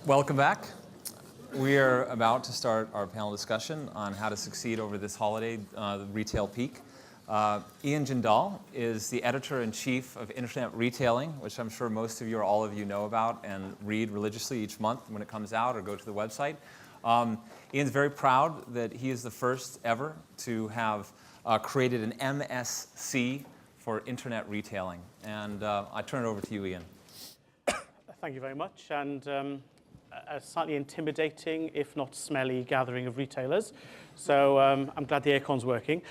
Welcome back. We are about to start our panel discussion on how to succeed over this holiday, the retail peak. Ian Jindal is the editor-in-chief of Internet Retailing, which I'm sure most of you or all of you know about and read religiously each month when it comes out or go to the website. Ian's very proud that he is the first ever to have created an MSC for Internet Retailing. And I turn it over to you, Ian. Thank you very much. And a slightly intimidating, if not smelly, gathering of retailers. So I'm glad the aircon's working.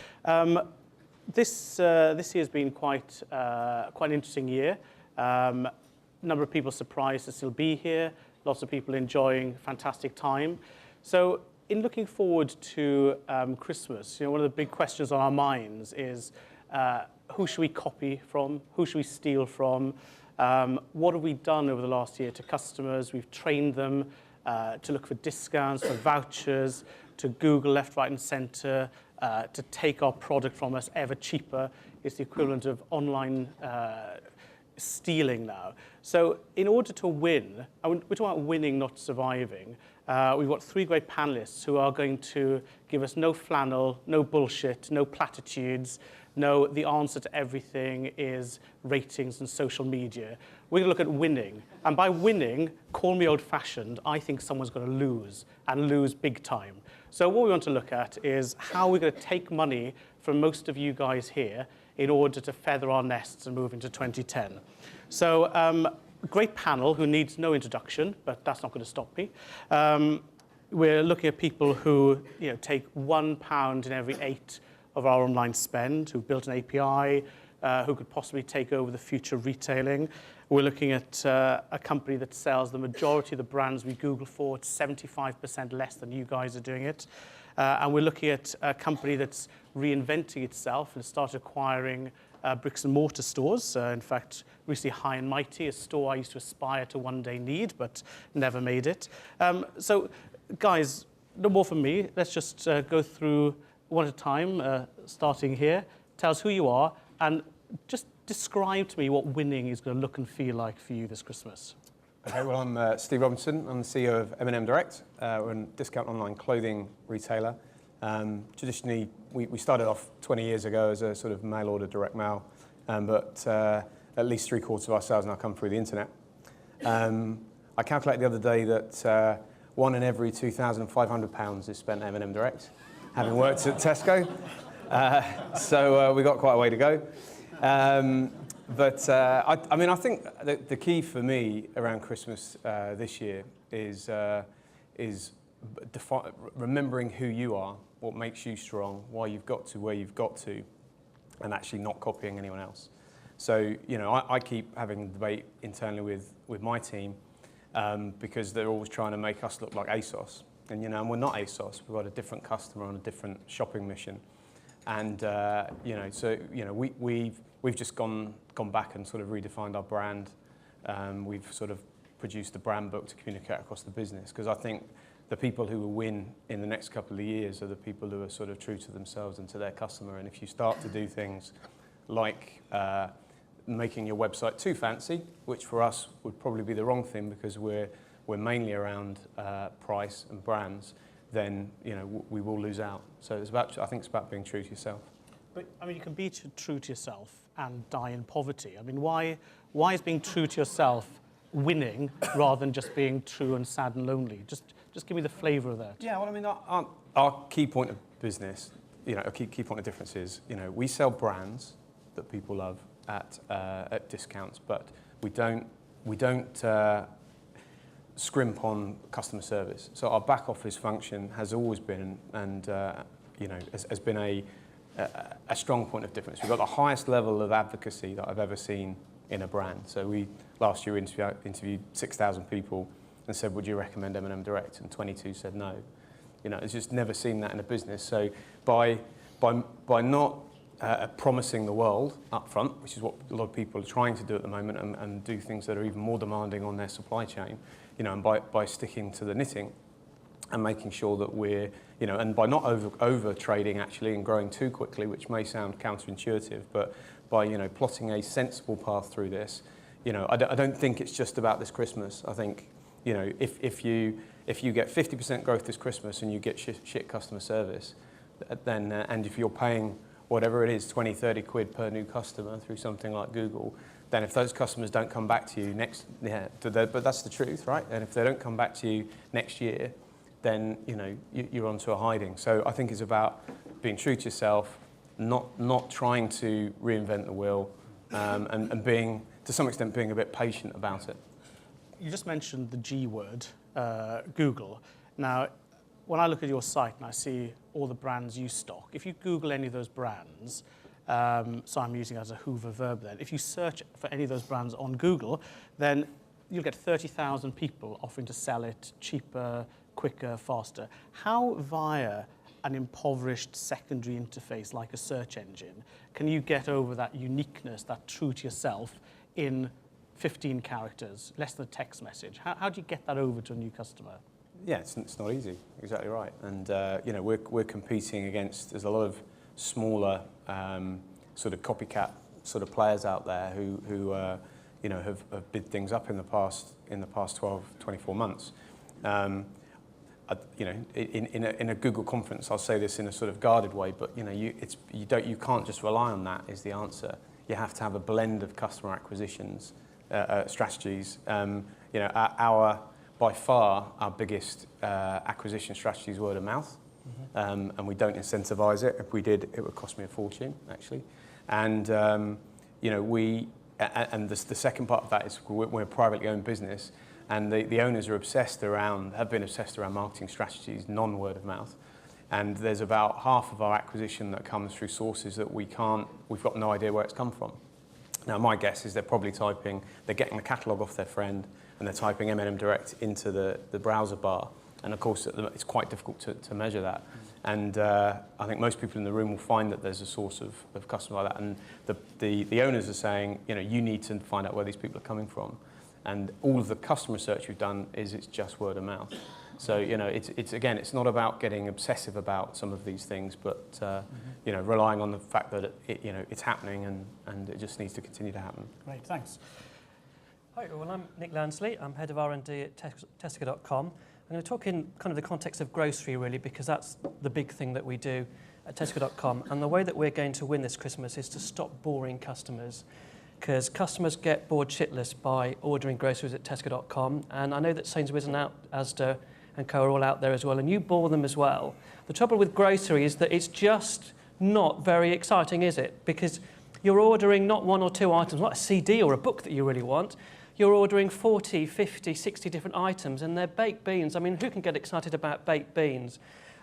This year has been quite an interesting year. Number of people surprised to still be here. Lots of people enjoying fantastic time. So in looking forward to Christmas, one of the big questions on our minds is who should we copy from? Who should we steal from? What have we done over the last year to customers? We've trained them to look for discounts, for vouchers, to Google left, right, and center, to take our product from us ever cheaper. It's the equivalent of online stealing now. So in order to win, we're talking about winning, not surviving, we've got three great panelists who are going to give us no flannel, no bullshit, no platitudes. No, the answer to everything is ratings and social media. We're going to look at winning. And by winning, call me old-fashioned, I think someone's going to lose, and lose big time. So what we want to look at is how we're going to take money from most of you guys here in order to feather our nests and move into 2010. So great panel who needs no introduction, but that's not going to stop me. We're looking at people who take £1 in every 8 of our online spend, who've built an API, who could possibly take over the future of retailing. We're looking at a company that sells the majority of the brands we Google for. It's 75% less than you guys are doing it. And we're looking at a company that's reinventing itself and started acquiring bricks and mortar stores. In fact, recently High and Mighty, a store I used to aspire to one day need, but never made it. So guys, no more from me. Let's just go through one at a time, starting here. Tell us who you are, and just describe to me what winning is going to look and feel like for you this Christmas. Okay, well, I'm Steve Robinson. I'm the CEO of M&M Direct. We're a discount online clothing retailer. Traditionally, we started off 20 years ago as a sort of mail order, direct mail, but at least 3/4 of our sales now come through the internet. I calculated the other day that one in every £2,500 is spent at M&M Direct, having worked at Tesco. So we've got quite a way to go. I think the key for me around Christmas this year is remembering who you are, what makes you strong, why you've got to where you've got to, and actually not copying anyone else. So, I keep having a debate internally with my team because they're always trying to make us look like ASOS. And we're not ASOS. We've got a different customer on a different shopping mission, and we've just gone back and sort of redefined our brand. We've sort of produced a brand book to communicate across the business, because I think the people who will win in the next couple of years are the people who are sort of true to themselves and to their customer. And if you start to do things like making your website too fancy, which for us would probably be the wrong thing because we're mainly around price and brands, then we will lose out. So I think it's about being true to yourself. But you can be true to yourself and die in poverty. Why is being true to yourself winning rather than just being true and sad and lonely? Just give me the flavour of that. Yeah, well, our key point of business, a key point of difference is, we sell brands that people love at discounts, but we don't scrimp on customer service. So our back office function has always been and has been a strong point of difference. We've got the highest level of advocacy that I've ever seen in a brand. So we last year interviewed 6,000 people and said, would you recommend M&M Direct? And 22 said no. It's just never seen that in a business. So by not promising the world up front, which is what a lot of people are trying to do at the moment, and do things that are even more demanding on their supply chain, and by sticking to the knitting and making sure that we're, and by not over trading actually and growing too quickly, which may sound counterintuitive, but by, plotting a sensible path through this, I don't think it's just about this Christmas. I think, You know, if you get 50% growth this Christmas and you get shit customer service, then and if you're paying whatever it is, 20, 30 quid per new customer through something like Google, then if those customers don't come back to you but that's the truth, right? And if they don't come back to you next year, then you know you're onto a hiding. So I think it's about being true to yourself, not trying to reinvent the wheel, and being, to some extent, being a bit patient about it. You just mentioned the G word, Google. Now, when I look at your site and I see all the brands you stock, if you Google any of those brands, so I'm using it as a Hoover verb then, if you search for any of those brands on Google, then you'll get 30,000 people offering to sell it cheaper, quicker, faster. How, via an impoverished secondary interface like a search engine, can you get over that uniqueness, that true to yourself, in 15 characters, less than a text message? How do you get that over to a new customer? Yeah, it's not easy. Exactly right. And you know, we're competing against, there's a lot of smaller sort of copycat sort of players out there who you know, have bid things up in the past 12, 24 months. You know, in a Google conference, I'll say this in a sort of guarded way, but you know, you can't just rely on that is the answer. You have to have a blend of customer acquisitions strategies. You know, by far our biggest acquisition strategy is word of mouth, and we don't incentivize it. If we did, it would cost me a fortune, actually. And you know, and the second part of that is we're a privately owned business. And the owners are have been obsessed around marketing strategies, non-word of mouth. And there's about half of our acquisition that comes through sources that we've got no idea where it's come from. Now, my guess is they're getting the catalogue off their friend, and they're typing M&M Direct into the browser bar. And of course, it's quite difficult to measure that. And I think most people in the room will find that there's a source of customer like that. And the owners are saying, you know, you need to find out where these people are coming from. And all of the customer research we've done it's just word of mouth. So, you know, it's not about getting obsessive about some of these things, but, you know, relying on the fact that you know, it's happening and it just needs to continue to happen. Great, thanks. Hi, well, I'm Nick Lansley. I'm head of R&D at Tesco.com. I'm going to talk in kind of the context of grocery, really, because that's the big thing that we do at Tesco.com. And the way that we're going to win this Christmas is to stop boring customers, because customers get bored shitless by ordering groceries at Tesco.com. And I know that Sainsbury's and Asda and Co are all out there as well, and you bore them as well. The trouble with grocery is that it's just not very exciting, is it? Because you're ordering not one or two items, not a CD or a book that you really want. You're ordering 40, 50, 60 different items, and they're baked beans. I mean, who can get excited about baked beans?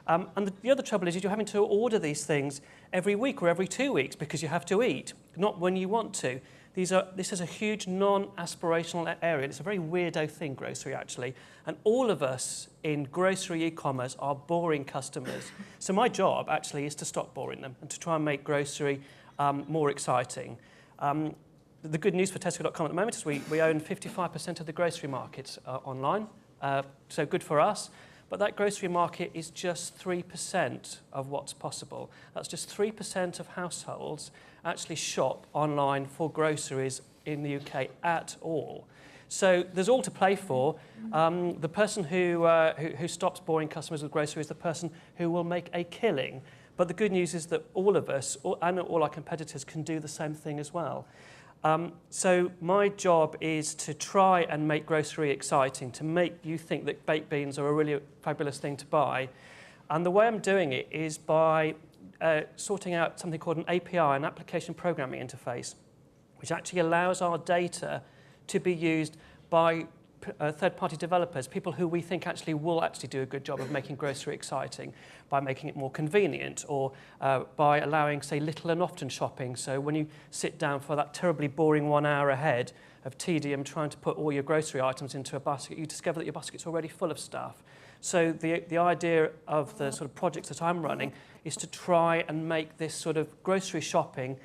And the other trouble is you're having to order these things every week or every 2 weeks because you have to eat, not when you want to. This is a huge non-aspirational area. It's a very weirdo thing, grocery, actually. And all of us in grocery e-commerce are boring customers. So my job, actually, is to stop boring them and to try and make grocery more exciting. The good news for Tesco.com at the moment is we own 55% of the grocery market online, so good for us. But that grocery market is just 3% of what's possible. That's just 3% of households actually shop online for groceries in the UK at all. So there's all to play for. The person who stops boring customers with groceries is the person who will make a killing. But the good news is that all of us and all our competitors can do the same thing as well. So my job is to try and make grocery exciting, to make you think that baked beans are a really fabulous thing to buy. And the way I'm doing it is by sorting out something called an API, an application programming interface, which actually allows our data to be used by third-party developers, people who we think will do a good job of making grocery exciting, by making it more convenient, or by allowing, say, little and often shopping. So when you sit down for that terribly boring 1 hour ahead of tedium trying to put all your grocery items into a basket, you discover that your basket's already full of stuff. So the idea of the sort of projects that I'm running is to try and make this sort of grocery shopping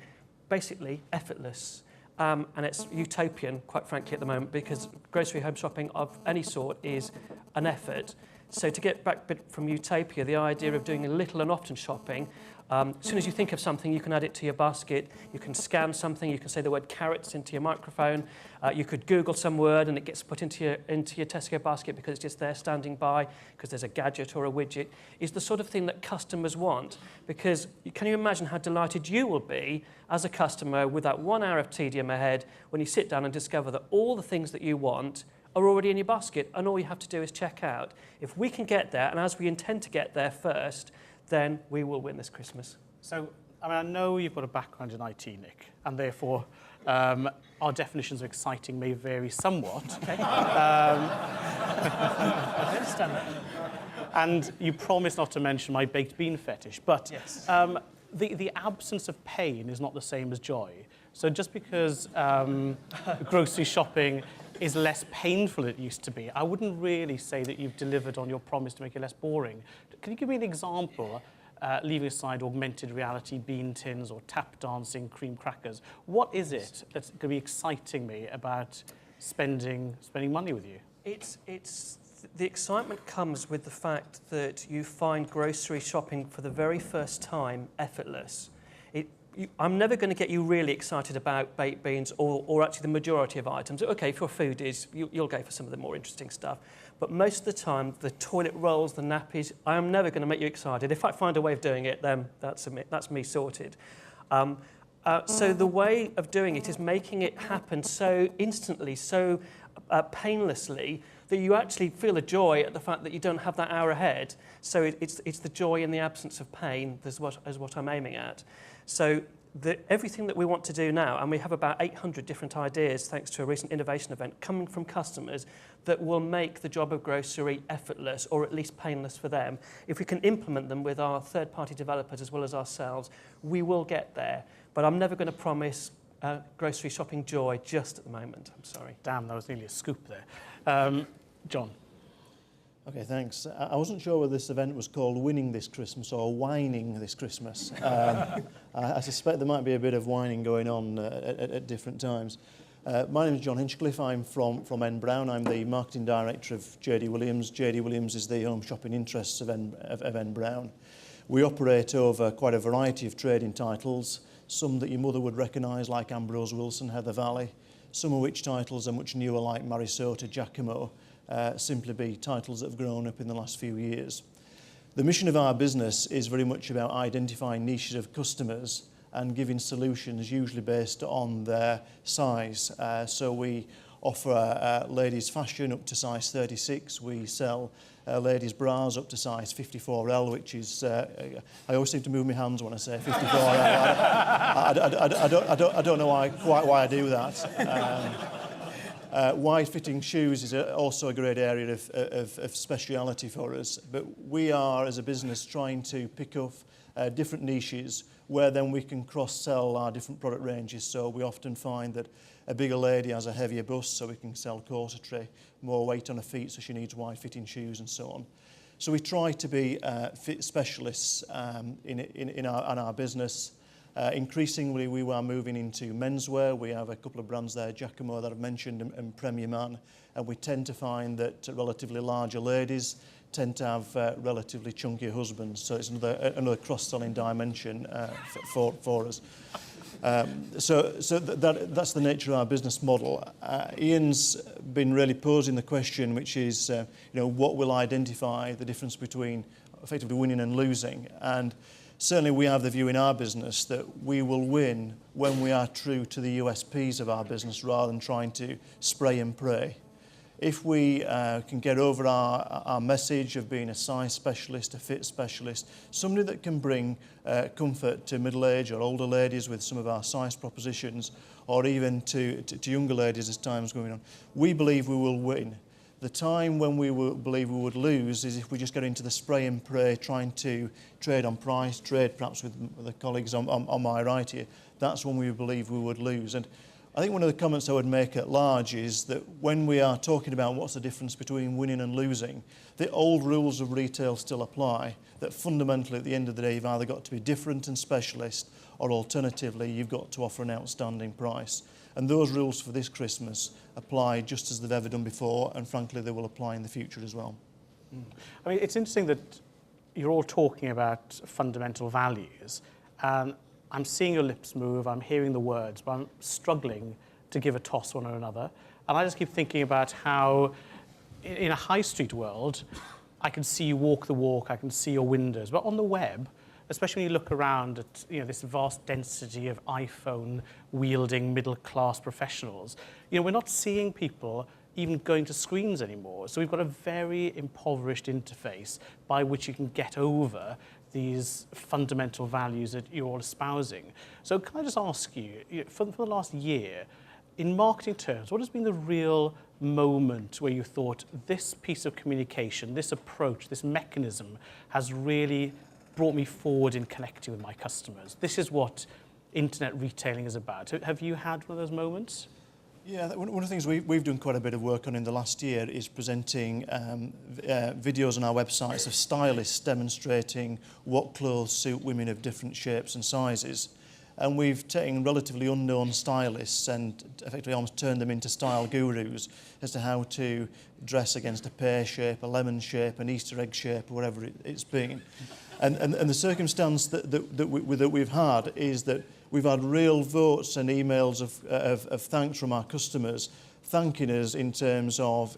basically effortless. And it's utopian, quite frankly, at the moment, because grocery home shopping of any sort is an effort. So to get back a bit from utopia, the idea of doing a little and often shopping, As soon as you think of something, you can add it to your basket. You can scan something. You can say the word carrots into your microphone. You could Google some word and it gets put into your Tesco basket because it's just there standing by because there's a gadget or a widget. It's the sort of thing that customers want, because can you imagine how delighted you will be as a customer with that 1 hour of tedium ahead when you sit down and discover that all the things that you want are already in your basket and all you have to do is check out. If we can get there, and as we intend to get there first, then we will win this Christmas. So, I mean, I know you've got a background in IT, Nick, and therefore our definitions of exciting may vary somewhat. Okay. I understand that. And you promised not to mention my baked bean fetish, but Yes. the absence of pain is not the same as joy. So just because grocery shopping is less painful than it used to be, I wouldn't really say that you've delivered on your promise to make it less boring. Can you give me an example, leaving aside augmented reality, bean tins, or tap dancing cream crackers? What is it that's going to be exciting me about spending money with you? The excitement comes with the fact that you find grocery shopping for the very first time effortless. I'm never going to get you really excited about baked beans or actually the majority of items. Okay, for foodies, you'll go for some of the more interesting stuff. But most of the time, the toilet rolls, the nappies, I am never going to make you excited. If I find a way of doing it, then that's me sorted. So the way of doing it is making it happen so instantly, so painlessly, that you actually feel a joy at the fact that you don't have that hour ahead. So it's the joy in the absence of pain is what I'm aiming at. So everything that we want to do now, and we have about 800 different ideas thanks to a recent innovation event coming from customers that will make the job of grocery effortless or at least painless for them. If we can implement them with our third-party developers as well as ourselves, we will get there. But I'm never going to promise grocery shopping joy just at the moment. I'm sorry. Damn, that was nearly a scoop there. John. Okay, thanks. I wasn't sure whether this event was called Winning This Christmas or Whining This Christmas. I suspect there might be a bit of whining going on at different times. My name is John Hinchcliffe. I'm from N Brown. I'm the Marketing Director of JD Williams. JD Williams is the home shopping interests of N Brown. We operate over quite a variety of trading titles, some that your mother would recognise like Ambrose Wilson, Heather Valley, some of which titles are much newer like Marisota, Giacomo, simply be titles that have grown up in the last few years. The mission of our business is very much about identifying niches of customers and giving solutions usually based on their size. So we offer ladies fashion up to size 36. We sell ladies bras up to size 54L, which is, I always seem to move my hands when I say 54L. I don't know quite why I do that. Wide-fitting shoes is also a great area of speciality for us, but we are, as a business, trying to pick up different niches where then we can cross-sell our different product ranges. So we often find that a bigger lady has a heavier bust, so we can sell corsetry, more weight on her feet, so she needs wide-fitting shoes and so on. So we try to be fit specialists in our business. Increasingly, we are moving into menswear. We have a couple of brands there, Giacomo, that I've mentioned, and Premier Man. And we tend to find that relatively larger ladies tend to have relatively chunkier husbands. So it's another cross-selling dimension for us. So that's the nature of our business model. Ian's been really posing the question, which is, what will identify the difference between effectively winning and losing? And certainly we have the view in our business that we will win when we are true to the USPs of our business rather than trying to spray and pray. If we can get over our message of being a size specialist, a fit specialist, somebody that can bring comfort to middle-aged or older ladies with some of our size propositions, or even to younger ladies as time's going on, we believe we will win. The time when we believe we would lose is if we just get into the spray and pray, trying to trade on price, trade perhaps with the colleagues on my right here. That's when we believe we would lose. And I think one of the comments I would make at large is that when we are talking about what's the difference between winning and losing, the old rules of retail still apply, that fundamentally at the end of the day you've either got to be different and specialist, or alternatively you've got to offer an outstanding price. And those rules for this Christmas apply just as they've ever done before, and frankly they will apply in the future as well. I mean, it's interesting that you're all talking about fundamental values, and I'm seeing your lips move, I'm hearing the words, but I'm struggling to give a toss one or another. And I just keep thinking about how, in a high street world, I can see you walk the walk, I can see your windows, but on the web, especially when you look around at this vast density of iPhone-wielding middle-class professionals, we're not seeing people even going to screens anymore. So we've got a very impoverished interface by which you can get over these fundamental values that you're all espousing. So can I just ask you, for the last year, in marketing terms, what has been the real moment where you thought this piece of communication, this approach, this mechanism has really brought me forward in connecting with my customers? This is what internet retailing is about. Have you had one of those moments? Yeah, one of the things we've done quite a bit of work on in the last year is presenting videos on our websites of stylists demonstrating what clothes suit women of different shapes and sizes. And we've taken relatively unknown stylists and effectively almost turned them into style gurus as to how to dress against a pear shape, a lemon shape, an Easter egg shape, or whatever it's been. And the circumstance that we've had is that we've had real votes and emails of thanks from our customers, thanking us in terms of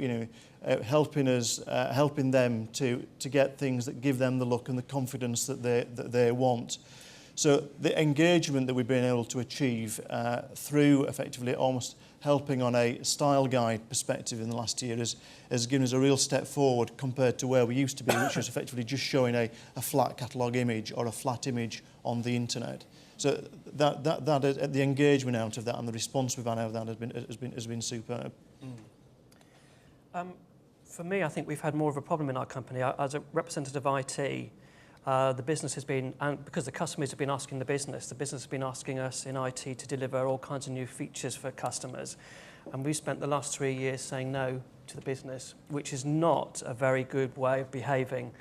helping them to get things that give them the look and the confidence that they want. So the engagement that we've been able to achieve through effectively almost helping on a style guide perspective in the last year has given us a real step forward compared to where we used to be, which was effectively just showing a flat catalogue image or a flat image on the internet. So that the engagement out of that and the response we've had out of that has been superb. For me, I think we've had more of a problem in our company. As a representative of IT, the business has been, and because the customers have been asking the business has been asking us in IT to deliver all kinds of new features for customers. And we've spent the last 3 years saying no to the business, which is not a very good way of behaving.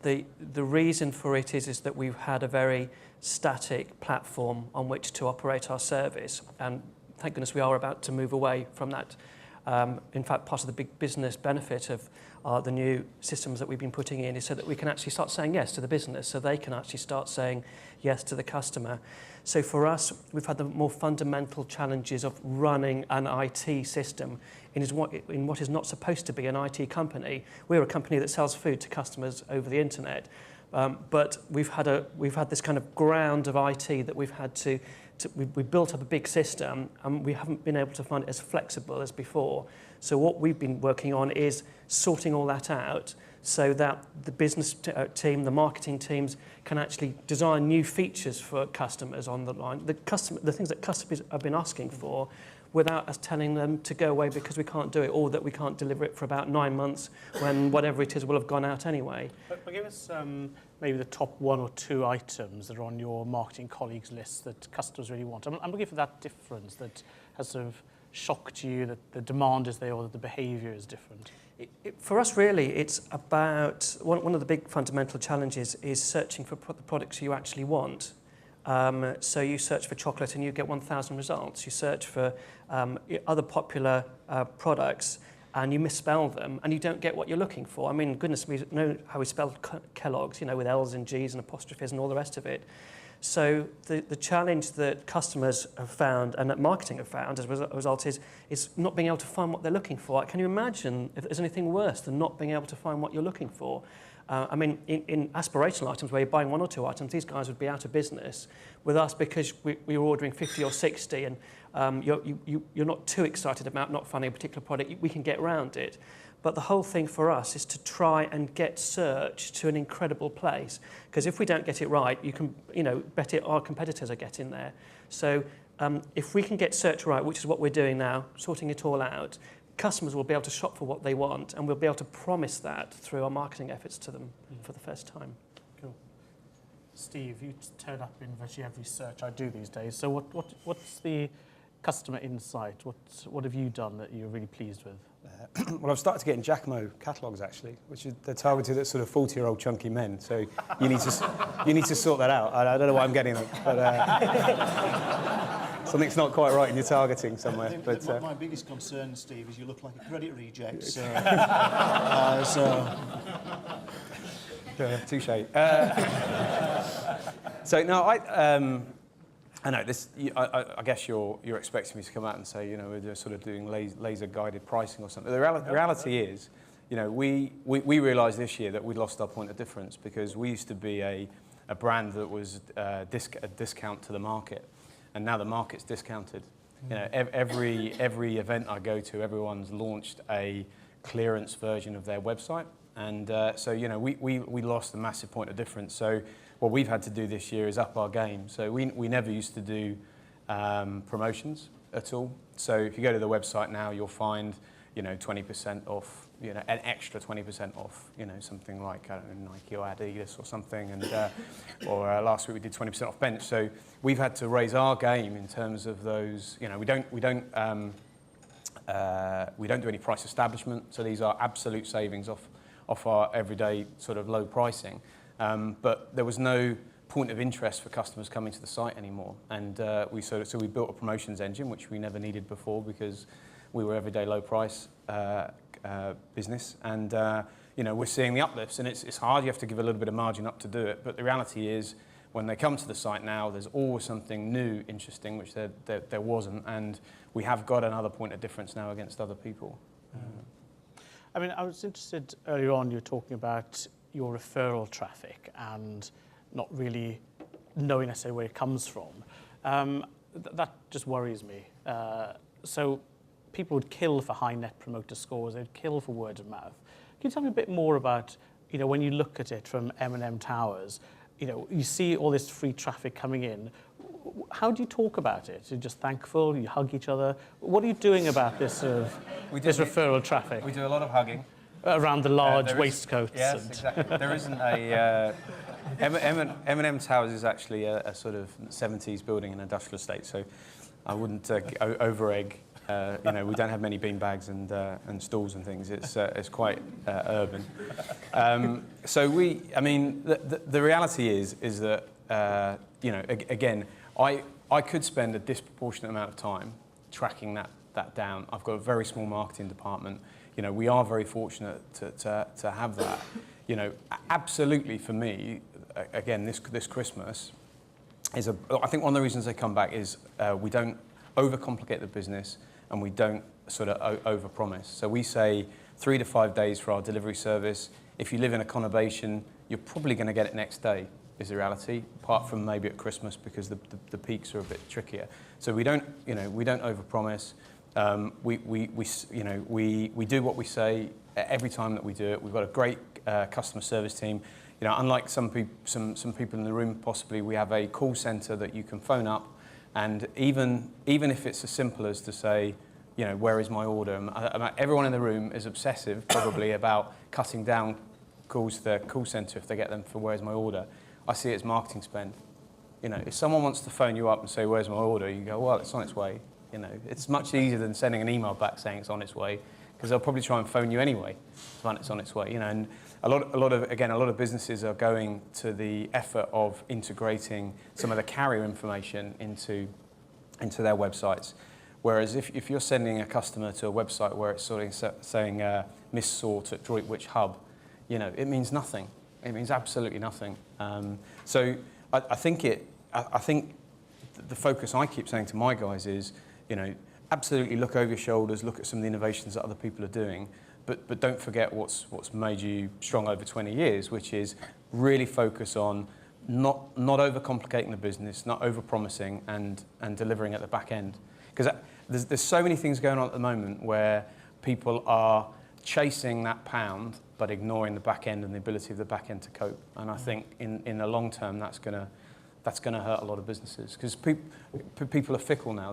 The reason for it is that we've had a very static platform on which to operate our service. And thank goodness we are about to move away from that. In fact, part of the big business benefit of the new systems that we've been putting in is so that we can actually start saying yes to the business, so they can actually start saying yes to the customer. So for us, we've had the more fundamental challenges of running an IT system in what is not supposed to be an IT company. We're a company that sells food to customers over the internet, but we've had this kind of ground of IT that we've had to we built up a big system and we haven't been able to find it as flexible as before. So what we've been working on is sorting all that out so that the business team, the marketing teams can actually design new features for customers on the line. The things that customers have been asking for without us telling them to go away because we can't do it or that we can't deliver it for about 9 months when whatever it is will have gone out anyway. But give us maybe the top 1 or 2 items that are on your marketing colleagues list that customers really want. I'm looking for that difference that has sort of shocked you, that the demand is there or that the behaviour is different. For us, really, it's about one of the big fundamental challenges is searching for the products you actually want. So you search for chocolate and you get 1,000 results. You search for other popular products and you misspell them and you don't get what you're looking for. I mean, goodness, we know how we spell Kellogg's, with L's and G's and apostrophes and all the rest of it. So the challenge that customers have found and that marketing have found as a result is not being able to find what they're looking for. Can you imagine if there's anything worse than not being able to find what you're looking for? I mean, in aspirational items where you're buying 1 or 2 items, these guys would be out of business. With us, because we were ordering 50 or 60 and you're not too excited about not finding a particular product, we can get around it. But the whole thing for us is to try and get search to an incredible place. Because if we don't get it right, you can bet it our competitors are getting there. So if we can get search right, which is what we're doing now, sorting it all out, customers will be able to shop for what they want and we'll be able to promise that through our marketing efforts to them for the first time. Cool. Steve, you turn up in virtually every search I do these days. So what's the customer insight? What have you done that you're really pleased with? Well, I've started to get in Giacomo catalogues actually, which is they're targeted at sort of 40-year-old chunky men. So you need to sort that out. I don't know why I'm getting them, but something's not quite right in your targeting somewhere. I think my biggest concern, Steve, is you look like a credit reject. So, Touche. So no, I know this. I guess you're expecting me to come out and say, we're just sort of doing laser guided pricing or something. The reality is, we realised this year that we'd lost our point of difference because we used to be a brand that was a discount to the market, and now the market's discounted. Every event I go to, everyone's launched a clearance version of their website, and so we lost a massive point of difference. So what we've had to do this year is up our game. So we never used to do promotions at all. So if you go to the website now, you'll find 20% off, an extra 20% off, something like, I don't know, Nike or Adidas or something, and or last week we did 20% off bench. So we've had to raise our game in terms of those. We don't do any price establishment. So these are absolute savings off our everyday sort of low pricing. But there was no point of interest for customers coming to the site anymore, and so we built a promotions engine which we never needed before because we were everyday low price business, and we're seeing the uplifts, and it's hard. You have to give a little bit of margin up to do it, but the reality is when they come to the site now, there's always something new, interesting, which there wasn't, and we have got another point of difference now against other people. I mean, I was interested earlier on, you were talking about your referral traffic and not really knowing necessarily where it comes from. That just worries me. So people would kill for high net promoter scores, they'd kill for word of mouth. Can you tell me a bit more about, when you look at it from M&M Towers, you see all this free traffic coming in. How do you talk about it? You're just thankful, you hug each other. What are you doing about this this referral traffic? We do a lot of hugging. Around the large waistcoats. Yes, exactly. There isn't a... M&M Towers is actually a sort of 70s building and industrial estate, so I wouldn't over-egg. We don't have many beanbags and stools and things. It's quite urban. So the reality is that, again, I could spend a disproportionate amount of time tracking that down. I've got a very small marketing department. We are very fortunate to have that. Absolutely for me, again, this Christmas is I think one of the reasons they come back is we don't overcomplicate the business and we don't sort of overpromise. So we say 3 to 5 days for our delivery service. If you live in a conurbation, you're probably going to get it next day, is the reality, apart from maybe at Christmas because the peaks are a bit trickier. So we don't overpromise. We do what we say every time that we do it. We've got a great customer service team. Unlike some people in the room, possibly, we have a call centre that you can phone up, and even if it's as simple as to say, where is my order? Everyone in the room is obsessive, probably, about cutting down calls to their call centre if they get them for where's my order. I see it as marketing spend. If someone wants to phone you up and say where's my order, you go, well, it's on its way. It's much easier than sending an email back saying it's on its way, because they'll probably try and phone you anyway when it's on its way. And a lot of businesses are going to the effort of integrating some of the carrier information into their websites. Whereas if you're sending a customer to a website where it's sort of saying Miss Sort at Droitwich Hub, it means nothing. It means absolutely nothing. So I think the focus I keep saying to my guys is, absolutely look over your shoulders, look at some of the innovations that other people are doing, but don't forget what's made you strong over 20 years, which is really focus on not overcomplicating the business, not overpromising, and delivering at the back end. Because there's so many things going on at the moment where people are chasing that pound but ignoring the back end and the ability of the back end to cope. And I think in the long term that's going to hurt a lot of businesses, because people are fickle now.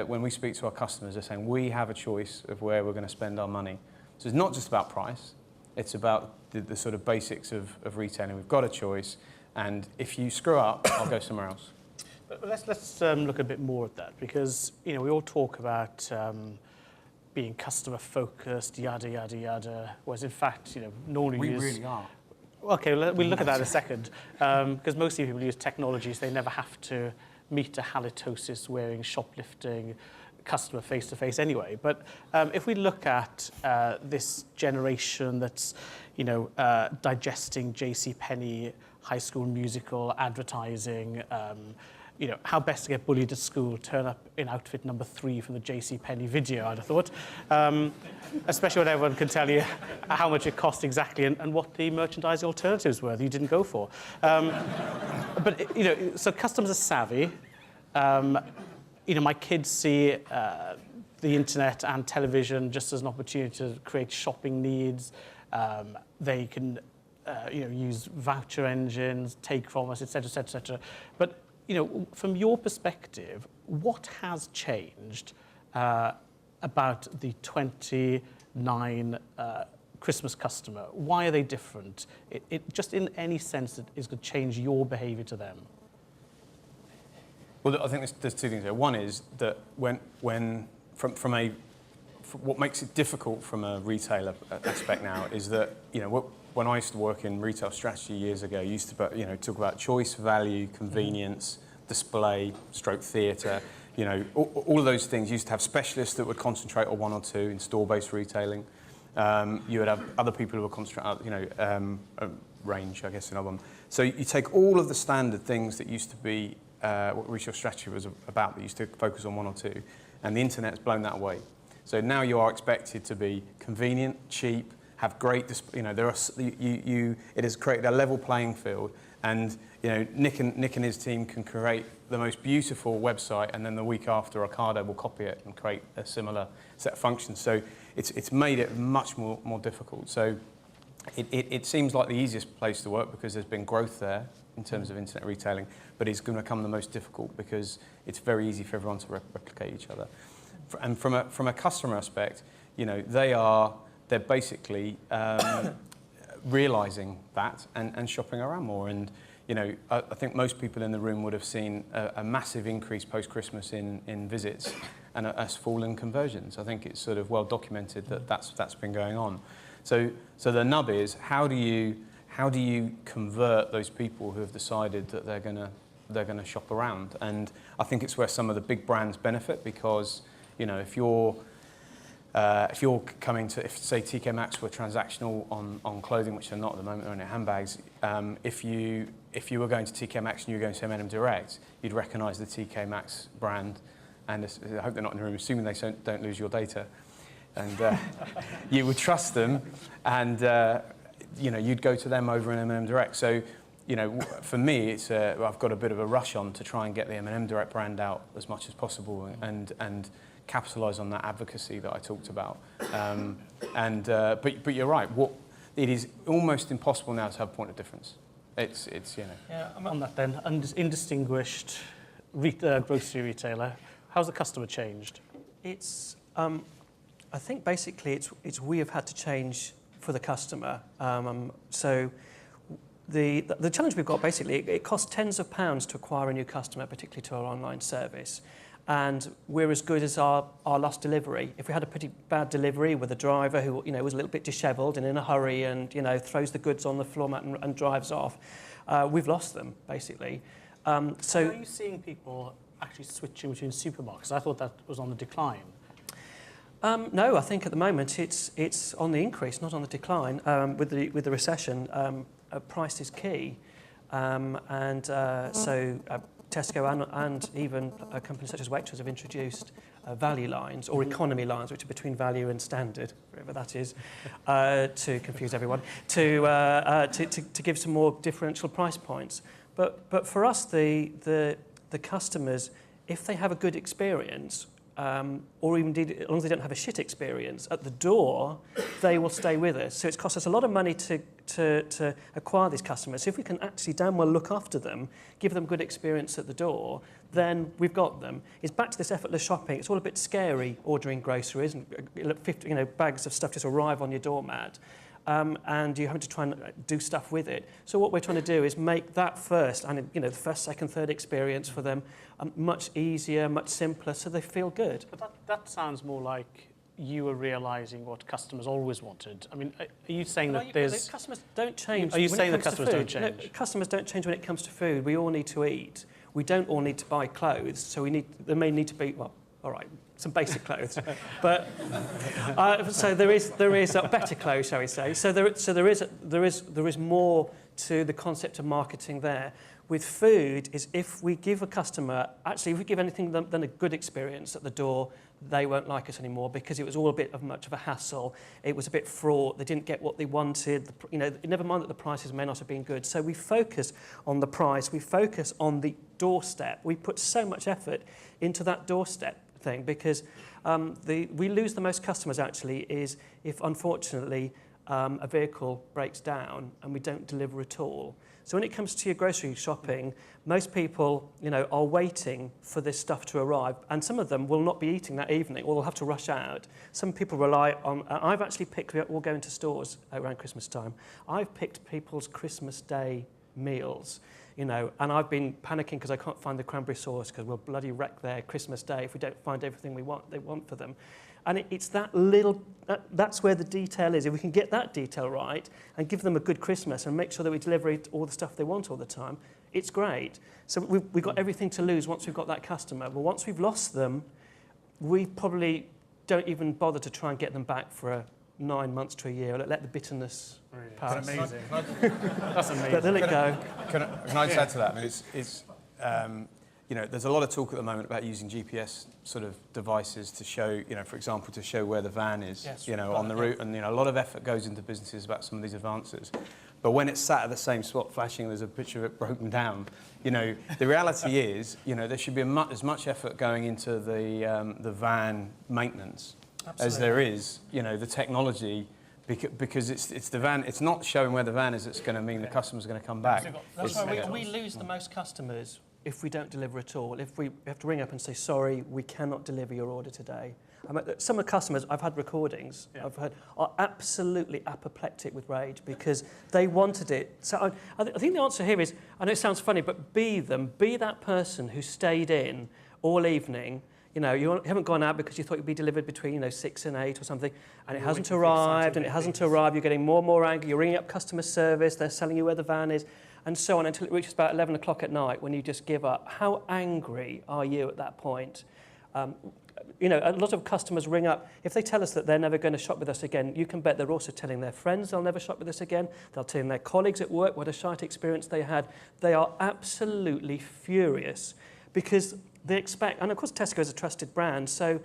When we speak to our customers, they're saying we have a choice of where we're going to spend our money. So it's not just about price, it's about the sort of basics of retailing. We've got a choice, and if you screw up, I'll go somewhere else. But let's look a bit more at that, because we all talk about being customer focused, yada yada yada. Whereas in fact, normally we really are. Okay, we'll look at that in a second, because most people use technologies. They never have to meet a halitosis wearing shoplifting customer face-to-face anyway. But if we look at this generation that's, digesting JCPenney, High School Musical, advertising, how best to get bullied at school, turn up in outfit number 3 from the JCPenney video, I'd have thought. Especially when everyone can tell you how much it cost exactly and what the merchandising alternatives were that you didn't go for. But, so customers are savvy. My kids see the internet and television just as an opportunity to create shopping needs. They can, use voucher engines, take from us, etc., etc., etc. But from your perspective, what has changed about the 29 Christmas customer? Why are they different? It just in any sense that is going to change your behaviour to them. Well, I think there's 2 things there. One is that what makes it difficult from a retailer aspect now is that when I used to work in retail strategy years ago, I used to talk about choice, value, convenience, display, stroke theatre. All of those things used to have specialists that would concentrate on 1 or 2 in store-based retailing. You would have other people who would concentrate, range, I guess, another one. So you take all of the standard things that used to be what retail strategy was about, that used to focus on 1 or 2, and the internet's blown that away. So now you are expected to be convenient, cheap, have great, it has created a level playing field, and Nick and his team can create the most beautiful website, and then the week after Ocado will copy it and create a similar set of functions. So it's made it much more difficult. So it seems like the easiest place to work because there's been growth there in terms of internet retailing, but it's going to become the most difficult because it's very easy for everyone to replicate each other. And from a customer aspect, they're basically realising that and shopping around more. And I think most people in the room would have seen a massive increase post-Christmas in visits and a fall in conversions. I think it's sort of well documented that that's been going on. So the nub is how do you convert those people who have decided that they're going to shop around? And I think it's where some of the big brands benefit because if you're coming to, if say TK Maxx were transactional on clothing, which they're not at the moment, they're in handbags. If you were going to TK Maxx and you were going to M&M Direct, you'd recognise the TK Maxx brand, and I hope they're not in the room, assuming they don't lose your data, and you would trust them, and you'd go to them over in M&M Direct. So for me, I've got a bit of a rush on to try and get the M&M Direct brand out as much as possible, and capitalise on that advocacy that I talked about. But you're right. It is almost impossible now to have a point of difference. It's Yeah, on that then, indistinguished grocery retailer. How's the customer changed? It's I think basically it's we have had to change for the customer. So the challenge we've got basically, it costs tens of pounds to acquire a new customer, particularly to our online service. And we're as good as our last delivery. If we had a pretty bad delivery with a driver who was a little bit dishevelled and in a hurry and throws the goods on the floor mat and drives off, we've lost them basically. So are you seeing people actually switching between supermarkets? I thought that was on the decline. No, I think at the moment it's on the increase, not on the decline. With the recession, price is key, so Tesco and even companies such as Waitrose have introduced value lines or economy lines, which are between value and standard, whatever that is, to confuse everyone, to give some more differential price points. But for us, the customers, if they have a good experience, or even indeed, as long as they don't have a shit experience, at the door, they will stay with us. So it's cost us a lot of money to acquire these customers. So if we can actually damn well look after them, give them good experience at the door, then we've got them. It's back to this effortless shopping. It's all a bit scary ordering groceries, and 50, bags of stuff just arrive on your doormat. And you're having to try and do stuff with it. So what we're trying to do is make that first, and the first, second, third experience for them much easier, much simpler, so they feel good. But that sounds more like you were realising what customers always wanted. I mean, are you saying that there's... Customers don't change. Are you saying that customers don't change? No, customers don't change when it comes to food. We all need to eat. We don't all need to buy clothes, so there may need to be, well, all right, some basic clothes, but so there is better clothes, shall we say? So there is more to the concept of marketing there. With food, is if we give a customer, actually, if we give anything than a good experience at the door, they won't like us anymore because it was all a bit of much of a hassle. It was a bit fraught. They didn't get what they wanted. Never mind that the prices may not have been good. So we focus on the price. We focus on the doorstep. We put so much effort into that doorstep thing because we lose the most customers actually is if unfortunately a vehicle breaks down and we don't deliver at all. So when it comes to your grocery shopping, most people, are waiting for this stuff to arrive, and some of them will not be eating that evening, or they'll have to rush out. Some people rely on. I've actually picked. We'll go into stores around Christmas time. I've picked people's Christmas Day meals, and I've been panicking because I can't find the cranberry sauce because we'll bloody wreck their Christmas Day if we don't find everything they want for them. And it's that little, that's where the detail is. If we can get that detail right and give them a good Christmas and make sure that we deliver all the stuff they want all the time, it's great. So we've got everything to lose once we've got that customer. But once we've lost them, we probably don't even bother to try and get them back for 9 months to a year. Let the bitterness pass. That's amazing. That's amazing. But let it go. Can I just add to that? I mean, there's a lot of talk at the moment about using GPS sort of devices to show, for example, to show where the van is, on the route. And, a lot of effort goes into businesses about some of these advances. But when it's sat at the same spot flashing, there's a picture of it broken down. The reality is, there should be as much effort going into the van maintenance as there is, the technology. Because it's the van, it's not showing where the van is that's going to mean the customer's going to come back. That's why we lose the most customers if we don't deliver at all. If we have to ring up and say, sorry, we cannot deliver your order today. Some of the customers, I've had recordings, I've heard, are absolutely apoplectic with rage because they wanted it. So I think the answer here is, I know it sounds funny, but be that person who stayed in all evening. You haven't gone out because you thought you'd be delivered between 6 and 8 or something, and it hasn't arrived, and it hasn't arrived. You're getting more and more angry. You're ringing up customer service. They're telling you where the van is, and so on until it reaches about 11 o'clock at night when you just give up. How angry are you at that point? A lot of customers ring up. If they tell us that they're never going to shop with us again, you can bet they're also telling their friends they'll never shop with us again. They'll tell their colleagues at work what a shite experience they had. They are absolutely furious because they expect, and of course Tesco is a trusted brand, so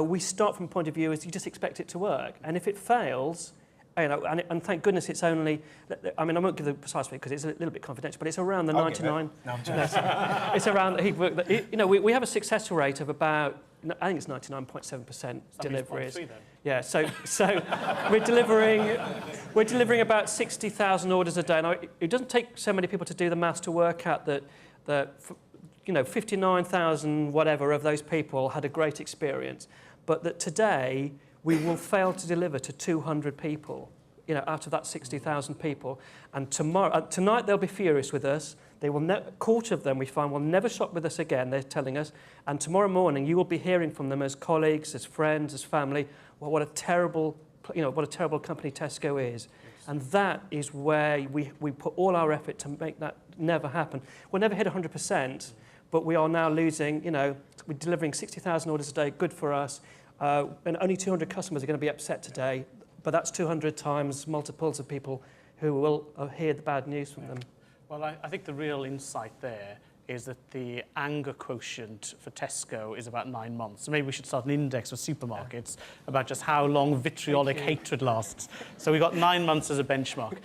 we start from a point of view as you just expect it to work. And if it fails, and thank goodness it's only, I won't give the precise figure because it's a little bit confidential, but it's around the 99. No, I'm joking. It's around, we have a success rate of about, I think it's 99.7% deliveries. Yeah, so we're delivering about 60,000 orders a day. Now, it doesn't take so many people to do the maths to work out that 59,000 whatever of those people had a great experience, but that today we will fail to deliver to 200 people, out of that 60,000 people. And tonight they'll be furious with us. They will a quarter of them we find will never shop with us again. They're telling us, and tomorrow morning you will be hearing from them as colleagues, as friends, as family. Well, what a terrible company Tesco is. And that is where we put all our effort to make that never happen. We'll never hit 100%. But we are now losing, we're delivering 60,000 orders a day, good for us, and only 200 customers are going to be upset today, but that's 200 times multiples of people who will hear the bad news from them. Well, I think the real insight there is that the anger quotient for Tesco is about 9 months. So maybe we should start an index for supermarkets about just how long vitriolic hatred lasts. So we've got 9 months as a benchmark.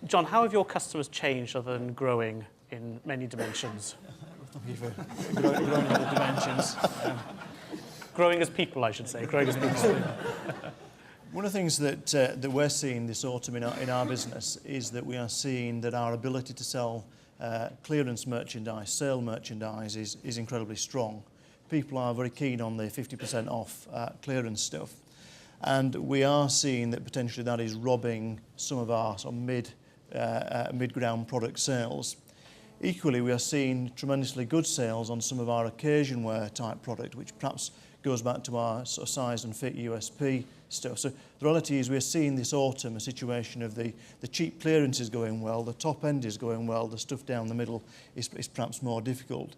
John, how have your customers changed other than growing in many dimensions? Thank you for growing in the dimensions. Growing as people, I should say. Growing as people. One of the things that we're seeing this autumn in our business is that we are seeing that our ability to sell clearance merchandise, sale merchandise is incredibly strong. People are very keen on the 50% off clearance stuff. And we are seeing that potentially that is robbing some of our sort of mid-ground product sales. Equally, we are seeing tremendously good sales on some of our occasion wear type product, which perhaps goes back to our sort of size and fit USP stuff. So the reality is we're seeing this autumn a situation of the cheap clearance is going well, the top end is going well, the stuff down the middle is perhaps more difficult.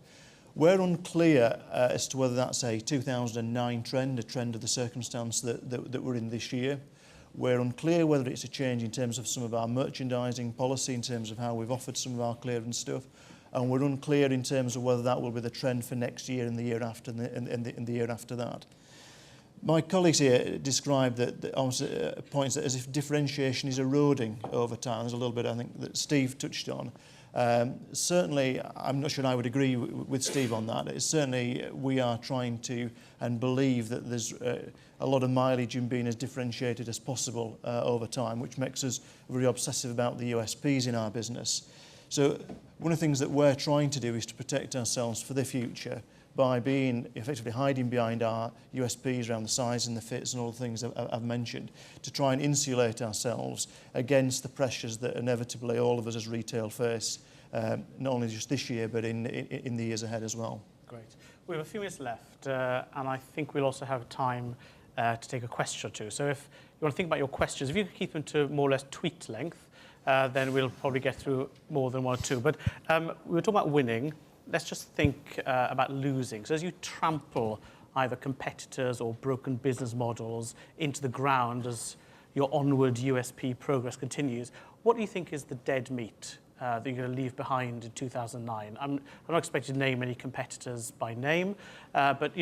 We're unclear as to whether that's a 2009 trend, a trend of the circumstance that we're in this year. We're unclear whether it's a change in terms of some of our merchandising policy, in terms of how we've offered some of our clearance stuff. And we're unclear in terms of whether that will be the trend for next year and the year after and the year after that. My colleagues here described points that as if differentiation is eroding over time. There's a little bit, I think, that Steve touched on. Certainly, I'm not sure I would agree with Steve on that. It's certainly, we are trying to and believe that there's a lot of mileage in being as differentiated as possible over time, which makes us very obsessive about the USPs in our business. So one of the things that we're trying to do is to protect ourselves for the future by being effectively hiding behind our USPs around the size and the fits and all the things I've mentioned, to try and insulate ourselves against the pressures that inevitably all of us as retail face, not only just this year but in the years ahead as well. Great. We have a few minutes left, and I think we'll also have time to take a question or two. So if you want to think about your questions, if you could keep them to more or less tweet length, then we'll probably get through more than one or two. But we were talking about winning. Let's just think about losing. So as you trample either competitors or broken business models into the ground as your onward USP progress continues, what do you think is the dead meat that you're going to leave behind in 2009? I'm not expecting to name any competitors by name, but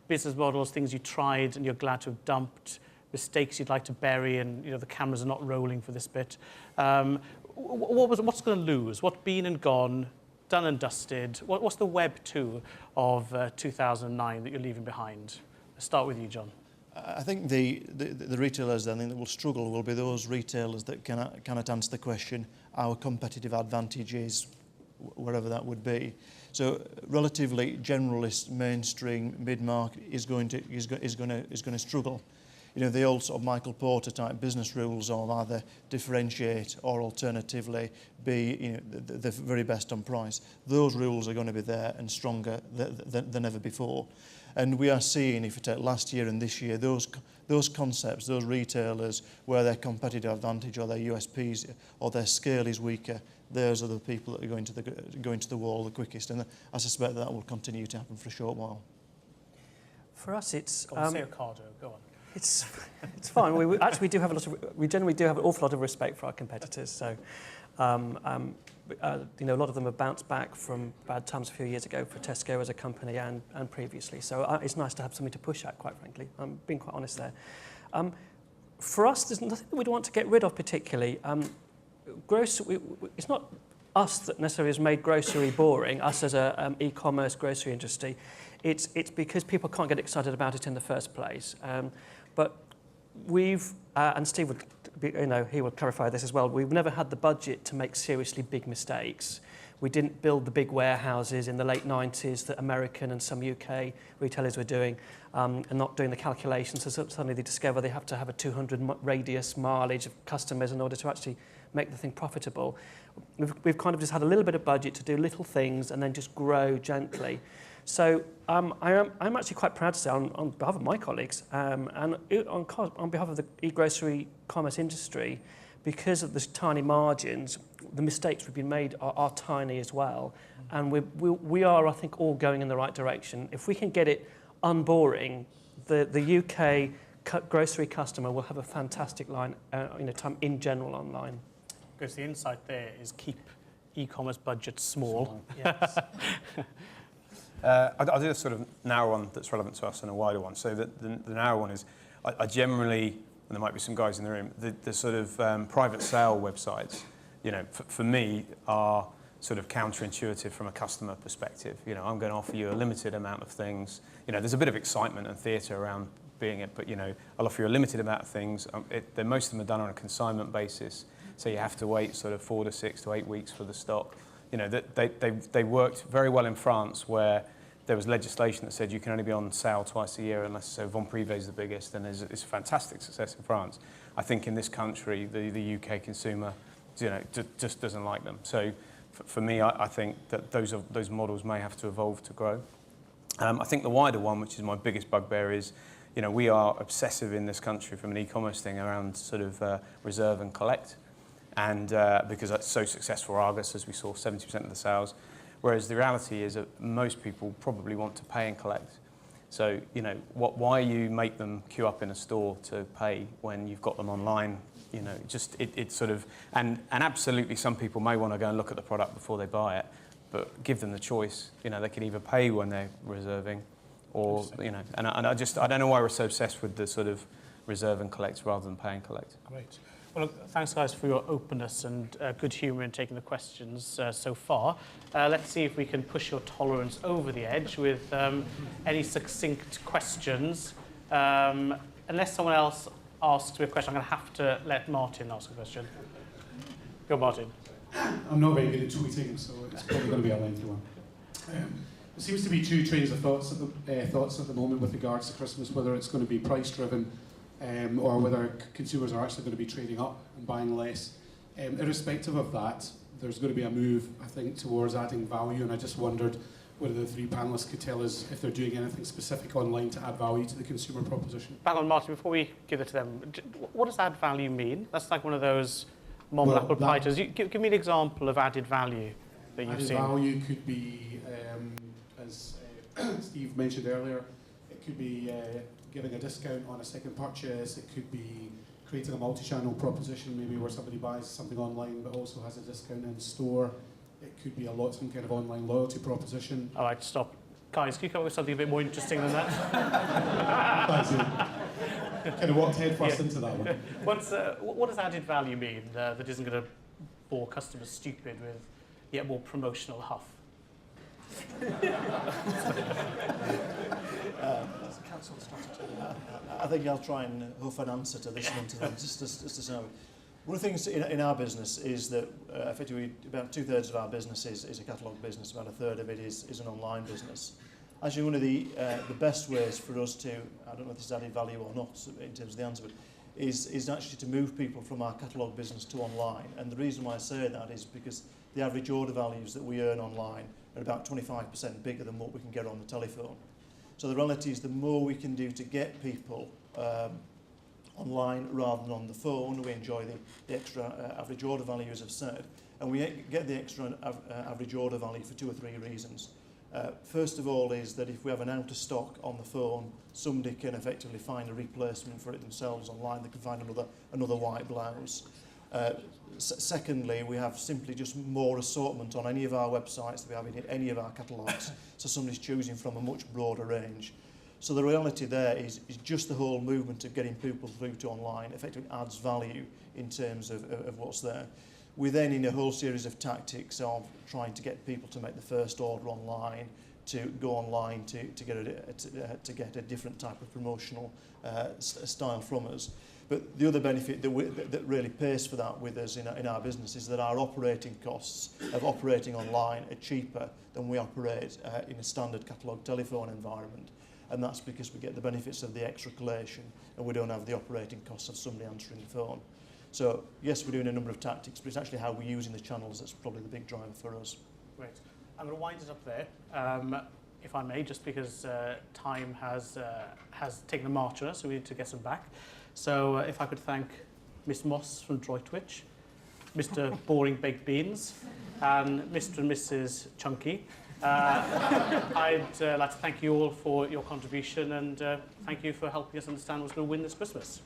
business models, things you tried and you're glad to have dumped, mistakes you'd like to bury, and the cameras are not rolling for this bit. What's going to lose? What's been and gone? Done and dusted. What's the web 2 of 2009 that you're leaving behind? Let's start with you, John. I think the retailers then that will struggle will be those retailers that cannot answer the question, our competitive advantage is, wherever that would be. So relatively generalist, mainstream, mid-market is going to struggle. The old sort of Michael Porter type business rules of either differentiate or alternatively be the very best on price. Those rules are going to be there and stronger than ever before. And we are seeing, if you take last year and this year, those concepts, those retailers where their competitive advantage or their USPs or their scale is weaker, those are the people that are going to the wall the quickest. And I suspect that will continue to happen for a short while. For us, it's Go on, say Ocado, go on. It's fine. We generally do have an awful lot of respect for our competitors. So, a lot of them have bounced back from bad times a few years ago for Tesco as a company and previously. So it's nice to have something to push at, quite frankly. I'm being quite honest there. For us, there's nothing that we'd want to get rid of particularly. It's not us that necessarily has made grocery boring, us as a e-commerce grocery industry. It's because people can't get excited about it in the first place. But we've, and Steve would, he would clarify this as well, we've never had the budget to make seriously big mistakes. We didn't build the big warehouses in the late 90s that American and some UK retailers were doing, and not doing the calculations. So suddenly they discover they have to have a 200 radius mileage of customers in order to actually make the thing profitable. We've kind of just had a little bit of budget to do little things and then just grow gently. So I'm actually quite proud to say on behalf of my colleagues and on behalf of the e-grocery commerce industry, because of the tiny margins, the mistakes we've been made are tiny as well. And we are, I think, all going in the right direction. If we can get it unboring, the UK grocery customer will have a fantastic line time in general online. Because the insight there is keep e-commerce budgets small. Yes. I'll do a sort of narrow one that's relevant to us and a wider one. So the narrow one is, I generally, and there might be some guys in the room, the sort of private sale websites, for me are sort of counterintuitive from a customer perspective. I'm going to offer you a limited amount of things. There's a bit of excitement and theatre around being it, but I'll offer you a limited amount of things. Most of them are done on a consignment basis, so you have to wait sort of 4 to 6 to 8 weeks for the stock. They worked very well in France, where there was legislation that said you can only be on sale twice a year, unless Von Privé is the biggest, and it's a fantastic success in France. I think in this country, the UK consumer, just doesn't like them. So for me, I think that those models may have to evolve to grow. I think the wider one, which is my biggest bugbear, is we are obsessive in this country from an e-commerce thing around sort of reserve and collect. And because that's so successful, Argos, as we saw, 70% of the sales, Whereas the reality is that most people probably want to pay and collect. So, you know, why you make them queue up in a store to pay when you've got them online, you know, just it's sort of, and absolutely some people may want to go and look at the product before they buy it, but give them the choice. You know, they can either pay when they're reserving or, you know, and I don't know why we're so obsessed with the sort of reserve and collect rather than pay and collect. Great. Well, look, thanks, guys, for your openness and good humour in taking the questions so far. Let's see if we can push your tolerance over the edge with any succinct questions. Unless someone else asks me a question, I'm going to have to let Martin ask a question. Go, Martin. I'm not very good at tweeting, so it's probably going to be a lengthy one. There seems to be two trains of thoughts at the moment with regards to Christmas, whether it's going to be price-driven or whether consumers are actually going to be trading up and buying less. Irrespective of that, there's going to be a move, I think, towards adding value, and I just wondered whether the three panellists could tell us if they're doing anything specific online to add value to the consumer proposition. Bang on, Martin, before we give it to them, what does add value mean? That's like one of those model apple pie ters. Give me an example of added value that you've seen. Added value could be, as Steve mentioned earlier, it could be giving a discount on a second purchase. It could be creating a multi-channel proposition, maybe where somebody buys something online but also has a discount in store. It could be some kind of online loyalty proposition. All right, stop. Guys, can you come up with something a bit more interesting than that? Kind of walked head first into that one. What does added value mean that isn't going to bore customers stupid with yet more promotional huff? I think I'll try and hoof an answer to this one to them, just to say. One of the things in our business is that effectively about 2/3 of our business is a catalogue business, about 1/3 of it is an online business. Actually, one of the best ways for us to, I don't know if this is added value or not in terms of the answer, but is actually to move people from our catalogue business to online. And the reason why I say that is because the average order values that we earn online are about 25% bigger than what we can get on the telephone. So the reality is the more we can do to get people online rather than on the phone, we enjoy the extra average order value, as I've said, and we get the extra average order value for 2 or 3 reasons. First of all is that if we have an out of stock on the phone, somebody can effectively find a replacement for it themselves online. They can find another white blouse. Secondly, we have simply just more assortment on any of our websites than we have in any of our catalogues, so somebody's choosing from a much broader range. So the reality there is just the whole movement of getting people through to online effectively adds value in terms of what's there. We then, in a whole series of tactics of trying to get people to make the first order online, to go online to get a different type of promotional style from us. But the other benefit that really pays for that with us in our business is that our operating costs of operating online are cheaper than we operate in a standard catalogue telephone environment. And that's because we get the benefits of the extra collation and we don't have the operating costs of somebody answering the phone. So yes, we're doing a number of tactics, but it's actually how we're using the channels that's probably the big driver for us. Great. I'm going to wind it up there, if I may, just because time has taken a march on us, so we need to get some back. So if I could thank Miss Moss from Droitwich, Mr. Boring Baked Beans, and Mr. and Mrs. Chunky. I'd like to thank you all for your contribution and thank you for helping us understand what's going to win this Christmas.